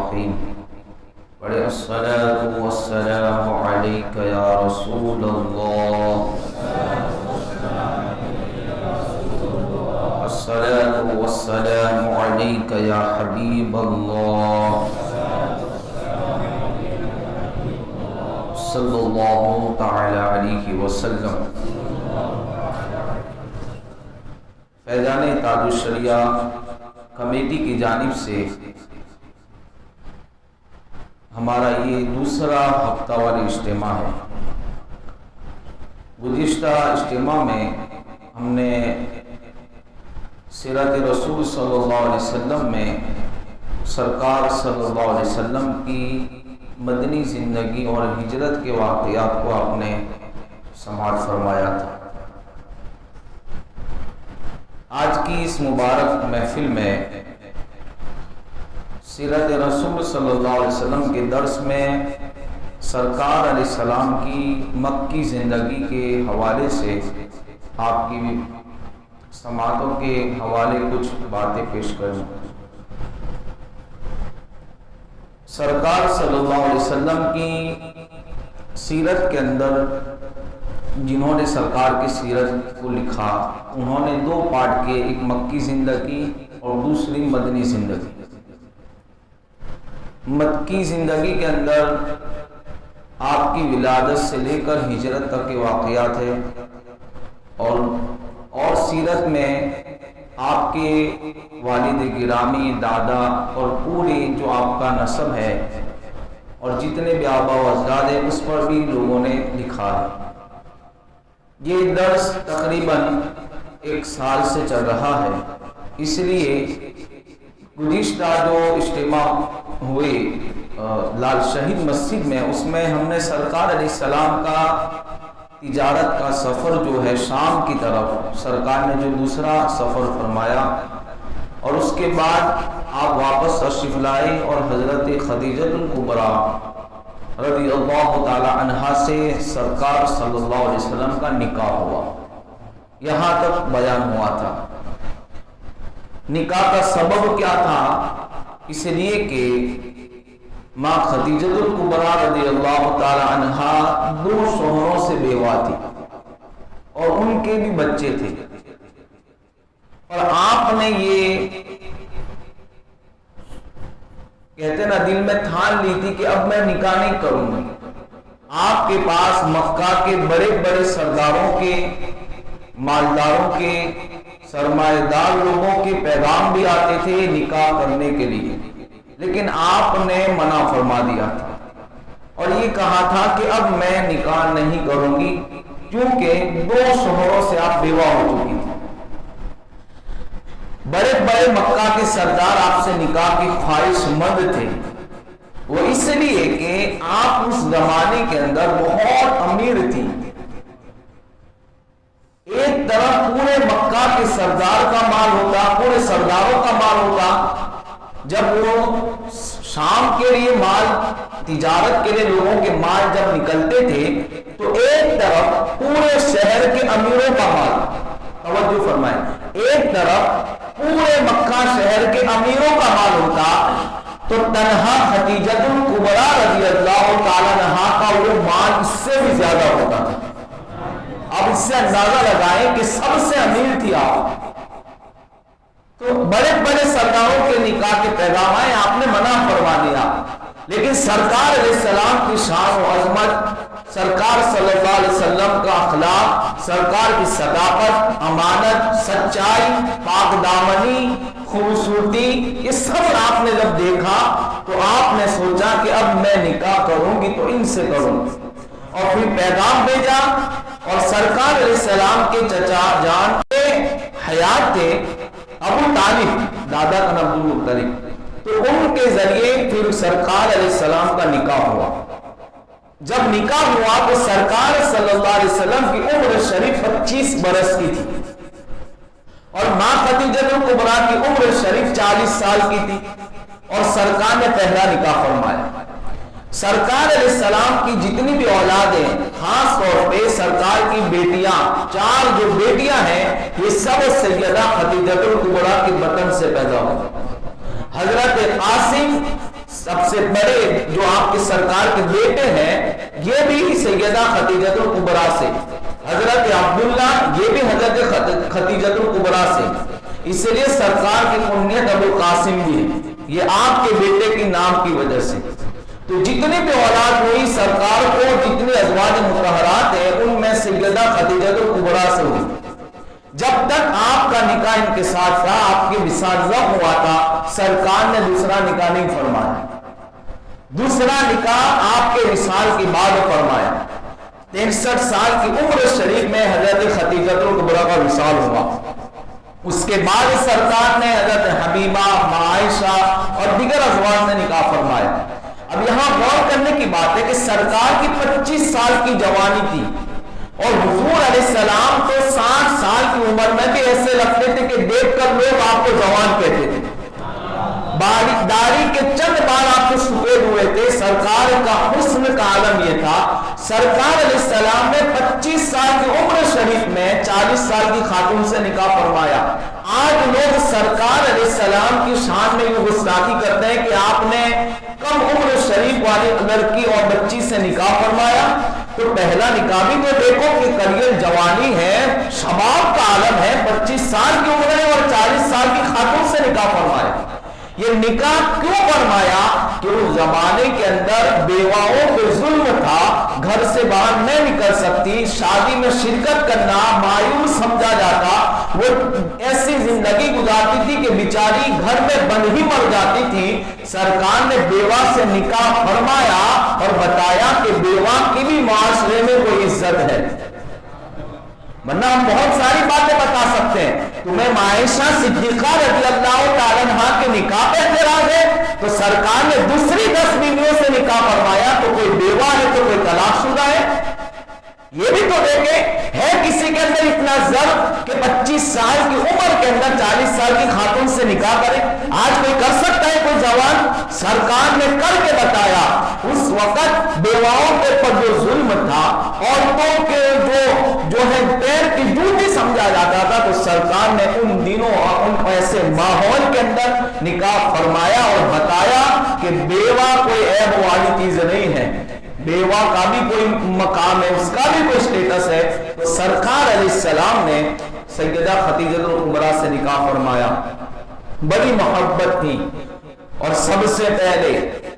الرحیم بڑے الصلاۃ والسلام علیک یا رسول اللہ، الصلاۃ والسلام علیک یا حبیب اللہ، صلی اللہ تعالی علیہ وسلم۔ فیضان تاج الشریعہ کمیٹی کی جانب سے ہمارا یہ دوسرا ہفتہ والی اجتماع ہے۔ گزشتہ اجتماع میں ہم نے سیرت رسول صلی اللہ علیہ وسلم میں سرکار صلی اللہ علیہ وسلم کی مدنی زندگی اور ہجرت کے واقعات کو آپ نے سماعت فرمایا تھا۔ آج کی اس مبارک محفل میں سیرت رسول صلی اللہ علیہ وسلم کے درس میں سرکار علیہ السلام کی مکی زندگی کے حوالے سے آپ کی سماعتوں کے حوالے کچھ باتیں پیش کروں۔ سرکار صلی اللہ علیہ وسلم کی سیرت کے اندر جنہوں نے سرکار کی سیرت کو لکھا انہوں نے دو پارٹ کے، ایک مکی زندگی اور دوسری مدنی زندگی۔ مکی زندگی کے اندر آپ کی ولادت سے لے کر ہجرت تک کے واقعات ہیں، اور سیرت میں آپ کے والد گرامی، دادا اور پورے جو آپ کا نسب ہے اور جتنے بھی آبا و اجداد ہیں اس پر بھی لوگوں نے لکھا ہے۔ یہ درس تقریباً 1 سال سے چل رہا ہے، اس لیے گزشتہ جو اجتماع ہوئے لال شہید مسجد میں، اس میں ہم نے سرکار علیہ السلام کا تجارت کا سفر جو ہے شام کی طرف، سرکار نے جو دوسرا سفر فرمایا اور اس کے بعد آپ واپس تشریف لائے اور حضرت خدیجہ الکبریٰ رضی اللہ تعالی عنہا سے سرکار صلی اللہ علیہ وسلم کا نکاح ہوا۔ یہاں تک بیان ہوا تھا۔ نکاح کا سبب کیا تھا؟ اس لیے کہ ماں خدیجہ الکبریٰ رضی اللہ تعالی عنہا 2 شوہروں سے بیوہ تھی اور ان کے بھی بچے تھے، اور آپ نے یہ کہتے نا دل میں ٹھان لی تھی کہ اب میں نکاح نہیں کروں گی۔ آپ کے پاس مکہ کے بڑے بڑے سرداروں کے، مالداروں کے، سرمایہ دار لوگوں کے پیغام بھی آتے تھے نکاح کرنے کے لیے، لیکن آپ نے منع فرما دیا تھا اور یہ کہا تھا کہ اب میں نکاح نہیں کروں گی، کیونکہ 2 شوہروں سے آپ بیوہ ہو چکی تھی۔ بڑے بڑے مکہ کے سردار آپ سے نکاح کی خواہش مند تھے، وہ اس لیے کہ آپ اس زمانے کے اندر بہت امیر تھی۔ ایک طرف پورے مکہ کے سردار کا مال ہوتا، پورے سرداروں کا مال ہوتا، جب وہ شام کے لیے مال، تجارت کے لیے لوگوں کے مال جب نکلتے تھے تو ایک طرف پورے شہر کے امیروں کا مال، توجہ فرمائیں، ایک طرف پورے مکہ شہر کے امیروں کا مال ہوتا تو تنہا خدیجہ الکبریٰ رضی اللہ تعالی عنہا کا وہ مال اس سے بھی زیادہ ہوتا تھا۔ اب اس سے اندازہ لگائیں کہ سب سے امیر تھی آپ، تو بڑے بڑے سرداروں کے نکاح کے پیغام آئے، آپ نے منع فرما دیا، لیکن سرکار علیہ السلام کی شان و عظمت، سرکار صلی اللہ علیہ وسلم کا اخلاق، سرکار کی صداقت، امانت، سچائی، پاک دامنی، خوبصورتی، یہ سب آپ نے جب دیکھا تو آپ نے سوچا کہ اب میں نکاح کروں گی تو ان سے کروں گی، اور پھر پیغام بھیجا، اور سرکار علیہ السلام کے چچا جان کے حیات تھے ابو طالب، دادا کا نام عبد المطلب، تو ان کے ذریعے پھر سرکار علیہ السلام کا نکاح ہوا۔ جب نکاح ہوا تو سرکار صلی اللہ علیہ وسلم کی عمر شریف 25 برس کی تھی اور ماں خدیجہ الکبریٰ کی عمر شریف 40 سال کی تھی، اور سرکار نے پہلا نکاح فرمایا۔ سرکار علیہ السلام کی جتنی بھی اولادیں، خاص طور پہ سرکار کی بیٹیاں، 4 جو بیٹیاں ہیں، یہ سب سیدہ خدیجہ الکبریٰ کے بطن سے پیدا ہوئی۔ حضرت قاسم سب سے بڑے جو آپ کے سرکار کے بیٹے ہیں یہ بھی سیدہ خدیجۃ الکبریٰ سے، حضرت عبداللہ یہ بھی حضرت خدیجۃ الکبریٰ سے، اس لیے سرکار کی کنیت ابو القاسم بھی ہے، یہ آپ کے بیٹے کے نام کی وجہ سے۔ تو جتنی بھی اولاد ہوئی سرکار کو، جتنے ازواج مطہرات ہیں ان میں سیدہ خدیجۃ الکبریٰ سے ہوئی۔ جب تک آپ کا نکاح ان کے ساتھ تھا، آپ کے وصال جب ہوا تھا، سرکار نے دوسرا نکاح نہیں فرمایا، دوسرا نکاح آپ کے وصال کے بعد فرمایا۔ 63 سال کی عمر شریف میں حضرت خدیجۃ الکبریٰ کا وصال ہوا۔ اس کے بعد سرکار نے حضرت حبیبہ، عائشہ اور دیگر ازواج نے نکاح فرمایا۔ اب یہاں غور کرنے کی بات ہے کہ سرکار کی 25 سال کی جوانی تھی اور حضور علیہ السلام تو 60 سال کی عمر میں بھی ایسے لگتے تھے کہ دیکھ کر لوگ آپ کو جوان کہتے تھے، داڑھی کے چند بال آپ کو سفید ہوئے تھے۔ سرکار کا حسن کا عالم یہ تھا، سرکار علیہ السلام نے 25 سال کی عمر شریف میں 40 سال کی خاتون سے نکاح فرمایا۔ آج لوگ سرکار علیہ السلام کی شان میں یہ گستاخی کرتے ہیں کہ آپ نے کم عمر شریف والی لڑکی اور بچی سے نکاح فرمایا۔ تو پہلا نکاح بھی تو دیکھو کہ قلیل جوانی ہے، شباب کا عالم ہے، 25 سال کی عمر ہے اور 40 سال کی خاتون سے نکاح فرمایا۔ یہ نکاح کیوں فرمایا؟ کہ اس زمانے کے اندر بیواؤں پہ ظلم تھا، گھر سے باہر نہیں نکل سکتی، شادی میں شرکت کرنا مایوس سمجھا جاتا، وہ ایسی زندگی گزارتی تھی کہ بیچاری گھر میں بند ہی مر جاتی تھی۔ سرکار نے بیوہ سے نکاح فرمایا اور بتایا کہ بیوہ کی بھی معاشرے میں کوئی عزت ہے، ورنہ ہم بہت ساری باتیں بتا سکتے ہیں۔ تمہیں عائشہ صدیقہ رضی اللہ تعالیٰ عنہا کے نکاح پہ اعتراض ہے تو سرکار نے دوسری 10 بیویوں سے نکاح فرمایا، تو کوئی بیوہ ہے تو کوئی طلاق شدہ ہے؟ یہ بھی تو دیکھیں، ہے کسی کے اندر اتنا ضرب کہ 25 سال کی عمر کے اندر 40 سال کی خاتون سے نکاح کرے؟ آج کوئی کر سکتا ہے کوئی جوان؟ سرکار نے کر کے بتایا۔ اس وقت بیواؤں کے پر جو ظلم تھا، عورتوں کے جو ہے پیر کی جوتی سمجھا جاتا تھا، تو سرکار نے ان دنوں اور ان ایسے ماحول کے اندر نکاح فرمایا اور بتایا کہ بیوہ کوئی عیب والی چیز نہیں ہے، بیوہ کا بھی کوئی مقام ہے، اس کا بھی کوئی سٹیٹس ہے۔ تو سرکار علیہ السلام نے سیدہ خدیجۃ الکبریٰ سے نکاح فرمایا، بڑی محبت تھی، اور سب سے پہلے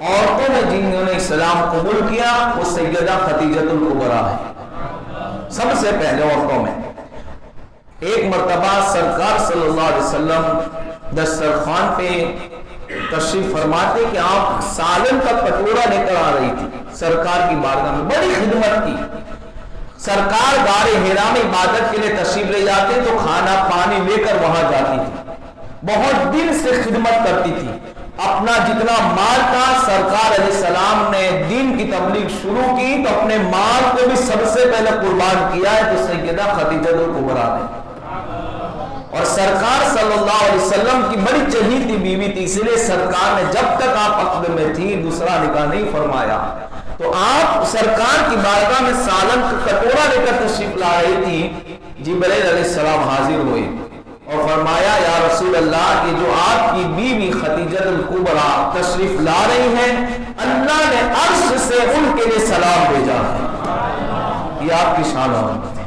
عورتوں نے جنہوں نے اسلام قبول کیا وہ سیدہ خدیجۃ الکبریٰ ہے، سب سے پہلے عورتوں میں۔ ایک مرتبہ سرکار صلی اللہ علیہ وسلم دسترخوان پہ تشریف فرماتے کہ آپ سالن کا کٹورا لے کر آ رہی تھی سرکار کی بارگاہ میں، بڑی خدمت کی۔ سرکار غار حرا میں عبادت کے لیے تشریف لے جاتے تو کھانا پانی لے کر وہاں جاتی تھی، بہت دل سے خدمت کرتی تھی۔ اپنا جتنا مال تھا سرکار علیہ السلام نے دین کی تبلیغ شروع کی تو اپنے مال کو بھی سب سے پہلے قربان کیا ہے تو سیدہ خدیجۃ الکبریٰ نے۔ اور سرکار صلی اللہ علیہ وسلم کی بڑی چہیتی بیوی تھی، اس لیے سرکار نے جب تک آپ عقد میں تھی دوسرا نکاح نہیں فرمایا۔ تو آپ سرکار کی بارگاہ میں سالن کا کٹورا لے کر تشریف لا رہی تھی، جبرائیل علیہ السلام حاضر ہوئے اور فرمایا یا رسول اللہ، یہ جو آپ کی بیوی خدیجۃ الکبریٰ تشریف لا رہی ہیں، اللہ نے عرش سے ان کے لیے سلام بھیجا ہے۔ یہ آپ کی شان ہے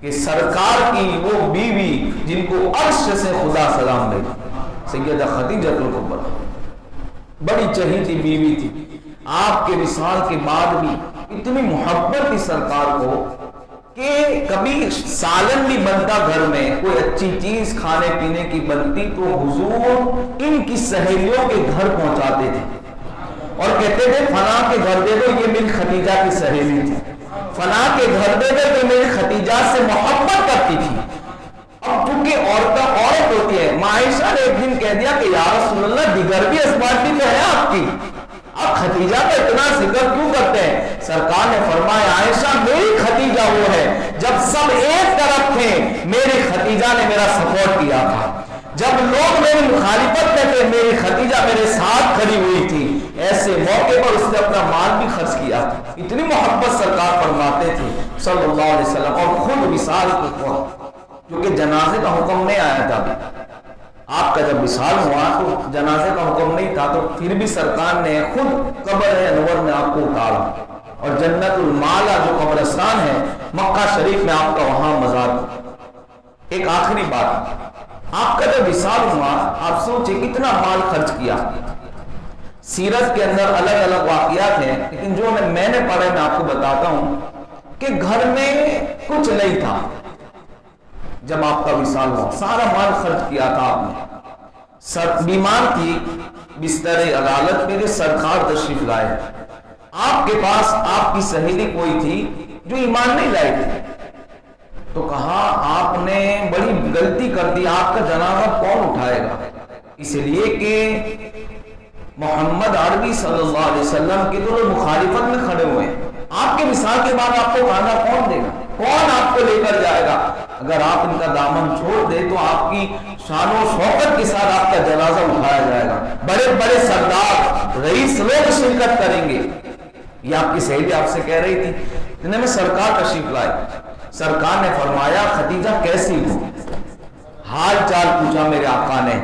کہ سرکار کی وہ بیوی جن کو عرش سے خدا سلام دے، سیدہ خدیجۃ الکبریٰ بڑی چہیتی بیوی تھی۔ آپ کے وصال کے بعد بھی اتنی محبت تھی سرکار کو کہ کبھی سالن بھی بنتا گھر میں، کوئی اچھی چیز کھانے پینے کی بنتی تو حضور ان کی سہیلیوں کے گھر پہنچاتے تھے اور کہتے تھے فلاں کے گھر دے دو، یہ میری خدیجہ کی سہیلی تھی، فلاں کے گھر دے دو تو میری خدیجہ سے محبت کرتی تھی۔ اب چونکہ عورت ہوتی ہے، عائشہ نے ایک دن کہہ دیا کہ یا رسول اللہ دیگر بھی اسباب بھی تو ہے آپ کی، آپ خدیجہ کا اتنا ذکر کیوں کرتے ہیں؟ سرکار نے فرمایا عائشہ میری خدیجہ وہ ہے جب سب ایک طرف تھے میری خدیجہ نے میرا سپورٹ کیا تھا، جب لوگ میری مخالفت میں تھے میری خدیجہ میرے ساتھ کھڑی ہوئی تھی، ایسے موقع پر اس نے اپنا مال بھی خرچ کیا تھا۔ اتنی محبت سرکار فرماتے تھے صلی اللہ علیہ وسلم، اور خود وصال کو کیونکہ جنازے کا حکم نہیں آیا تھا، آپ کا جب وصال ہوا تو جنازے کا حکم نہیں تھا، تو پھر بھی سرکار نے خود قبر انور میں آپ کو اتارا اور جنت المالا جو قبرستان ہے مکہ شریف میں آپ کا وہاں مزار۔ ایک آخری بات، آپ کا جب وصال ہوا آپ سوچیں کتنا مال خرچ کیا۔ سیرت کے اندر الگ الگ واقعات ہیں، لیکن جو میں نے پڑھے میں آپ کو بتاتا ہوں کہ گھر میں کچھ نہیں تھا جب آپ کا وصال ہوا، سارا مال خرچ کیا تھا آپ نے۔ بیمار تھی، بستر عدالت پہ سرکار تشریف لائے، آپ کے پاس آپ کی سہیلی کوئی تھی جو ایمان نہیں لائے تھے، تو کہا آپ نے بڑی غلطی کر دی، آپ کا جنازہ کون اٹھائے گا؟ اس لیے کہ محمد عربی صلی اللہ علیہ وسلم کے تو مخالفت میں کھڑے ہوئے ہیں، آپ کے وصال کے بعد آپ کو کھانا کون دے گا؟ کون آپ کو لے کر جائے گا؟ اگر آپ ان کا دامن چھوڑ دے تو آپ کی شان و شوکت کے ساتھ آپ کا جنازہ اٹھایا جائے گا، بڑے بڑے سردار رئیس لوگ شرکت کریں گے۔ یہ آپ کی سہیلی آپ سے کہہ رہی تھی، جنہیں میں سرکار تشریف لائے، سرکار نے فرمایا خدیجہ کیسی ہو؟ حال چال پوچھا میرے آقا نے۔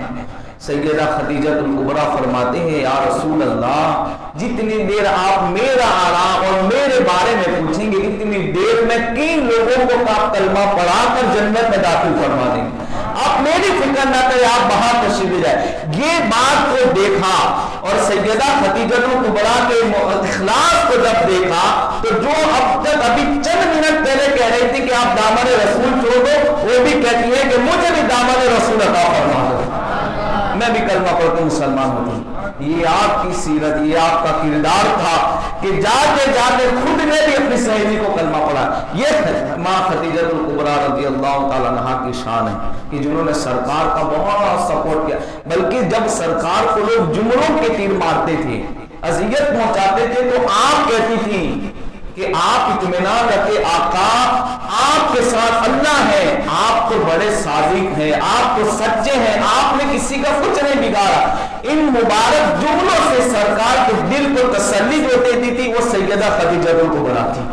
سیدہ خدیجہ الکبریٰ فرماتے ہیں یا رسول اللہ، جتنی دیر آپ میرا آرام اور میرے بارے میں پوچھیں گے اتنی دیر میں 3 لوگوں کو آپ کلمہ پڑھا کر جنت میں داخل فرما دیں گے، آپ میری فکر نہ کریں، آپ باہر تشریف لے جائیں۔ یہ بات کو دیکھا اور سیدہ خدیجہ الکبریٰ کے اخلاص کو جب دیکھا تو جو اب تک ابھی چند منٹ پہلے کہہ رہی تھی کہ آپ دامن رسول چھوڑ دو، وہ بھی کہتی ہے کہ مجھے بھی دامن رسول عطا فرما دو، میں بھی کلمہ پڑھ کے مسلمان ہوں۔ یہ آپ کی سیرت، یہ آپ کا کردار تھا کہ جاتے جاتے خود نے بھی اپنی سہیلی کو کلمہ پڑھا۔ یہ ماں خدیجہ الکبریٰ رضی اللہ تعالیٰ عنہا کی شان ہے کہ جنہوں نے سرکار کا بہت سپورٹ کیا، بلکہ جب سرکار کو لوگ جملوں کے تیر مارتے تھے، اذیت پہنچاتے تھے، تو آپ کہتی تھی کہ آپ اطمینان رکھے آقا، آپ کے ساتھ اللہ ہے، آپ تو بڑے صادق ہیں، آپ تو سچے ہیں، آپ نے کسی کا کچھ نہیں بگاڑا۔ ان مبارک جملوں سے سرکار کے دل کو تسلی جو دیتی تھی وہ سیدہ خدیجہ الکبریٰ تھی،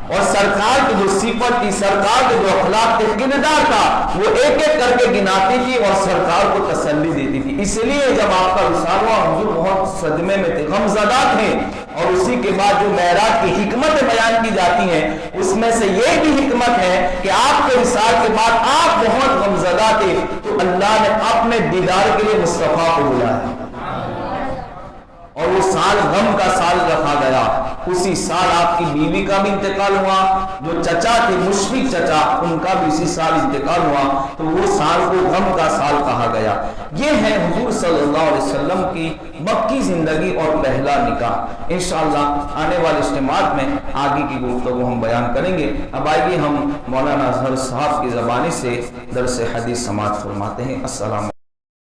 اور سرکار کی جو صفت تھی، سرکار کے جو اخلاق تھے، کردار تھا، وہ ایک ایک کر کے گناتی تھی اور سرکار کو تسلی دیتی تھی۔ اس لیے جب آپ کا وصال ہوا حضور بہت صدمے میں تھے، غمزدہ تھے، اور اسی کے بعد جو معراج کی حکمتیں بیان کی جاتی ہیں اس میں سے یہ بھی حکمت ہے کہ آپ کے وصال کے بعد آپ بہت غمزدہ تھے، تو اللہ نے اپنے دیدار کے لیے مصطفیٰ کو بلایا اور وہ سال غم کا سال رکھا گیا۔ اسی سال آپ کی بیوی کا بھی انتقال ہوا، جو چچا تھے مشفق چچا، ان کا بھی اسی سال انتقال ہوا، تو وہ سال کو غم کا سال کہا گیا۔ یہ ہے حضور صلی اللہ علیہ وسلم کی مکی زندگی اور پہلا نکاح۔ انشاءاللہ آنے والے اجتماعات میں آگے کی گفتگو ہم بیان کریں گے۔ اب آئیے ہم مولانا اظہر صاحب کی زبانی سے درس حدیث سماعت فرماتے ہیں۔ السلام